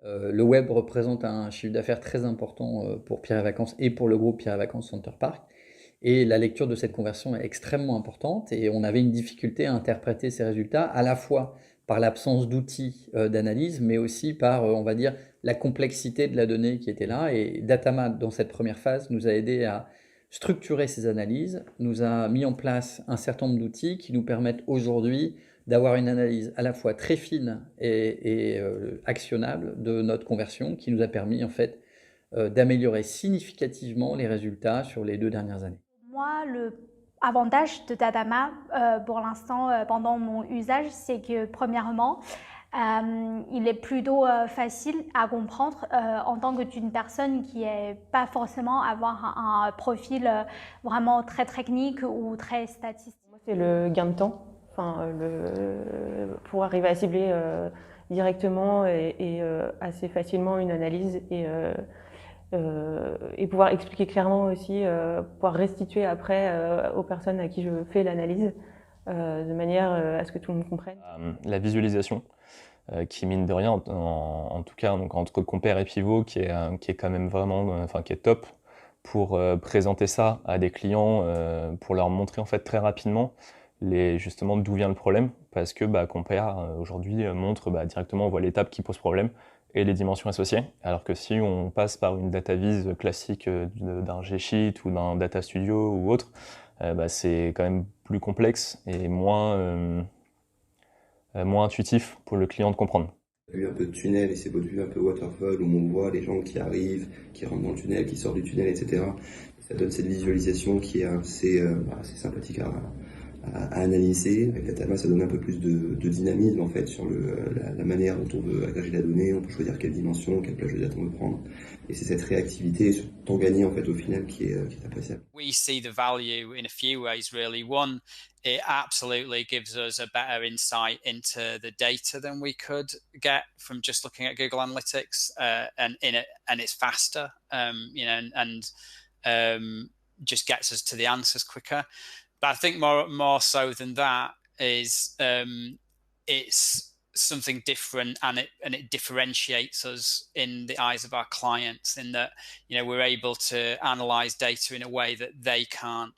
Le web représente un chiffre d'affaires très important, pour Pierre et Vacances et pour le groupe Pierre et Vacances Center Parcs et la lecture de cette conversion est extrêmement importante et on avait une difficulté à interpréter ces résultats, à la fois par l'absence d'outils, d'analyse, mais aussi par, on va dire, la complexité de la donnée qui était là et Datama, dans cette première phase, nous a aidé à structurer ces analyses, nous a mis en place un certain nombre d'outils qui nous permettent aujourd'hui d'avoir une analyse à la fois très fine et actionnable de notre conversion qui nous a permis en fait d'améliorer significativement les résultats sur les 2 dernières années. Moi, le avantage de Dadama, pour l'instant, pendant mon usage, c'est que premièrement, il est plutôt facile à comprendre en tant que d'une personne qui est pas forcément avoir un profil vraiment très technique ou très statistique. Moi, c'est le gain de temps, enfin, pour arriver à cibler directement et assez facilement une analyse et pouvoir expliquer clairement aussi, pouvoir restituer après aux personnes à qui je fais l'analyse de manière à ce que tout le monde comprenne. La visualisation, qui mine de rien, en tout cas donc entre compère et pivot, qui est quand même vraiment, enfin qui est top pour présenter ça à des clients, pour leur montrer en fait très rapidement justement d'où vient le problème, parce que compare aujourd'hui montre directement, on voit l'étape qui pose problème et les dimensions associées, alors que si on passe par une data vise classique d'un G-Sheet ou d'un Data Studio ou autre, c'est quand même plus complexe et moins intuitif pour le client de comprendre. Vue un peu de tunnel et ces votre vue un peu waterfall où on voit les gens qui arrivent, qui rentrent dans le tunnel, qui sortent du tunnel, etc. Ça donne cette visualisation qui est assez sympathique à analyser. Avec la Tama, ça donne un peu plus de dynamisme en fait sur la manière dont on veut agréger la donnée. On peut choisir quelle dimension, quelle plage de date on veut prendre. Et c'est cette réactivité et ce temps gagné en fait au final qui est appréciable. We see the value in a few ways, really. One, it absolutely gives us a better insight into the data than we could get from just looking at Google Analytics, and it's faster, and just gets us to the answers quicker. But I think more so than that is it's something different, and it differentiates us in the eyes of our clients, in that we're able to analyze data in a way that they can't.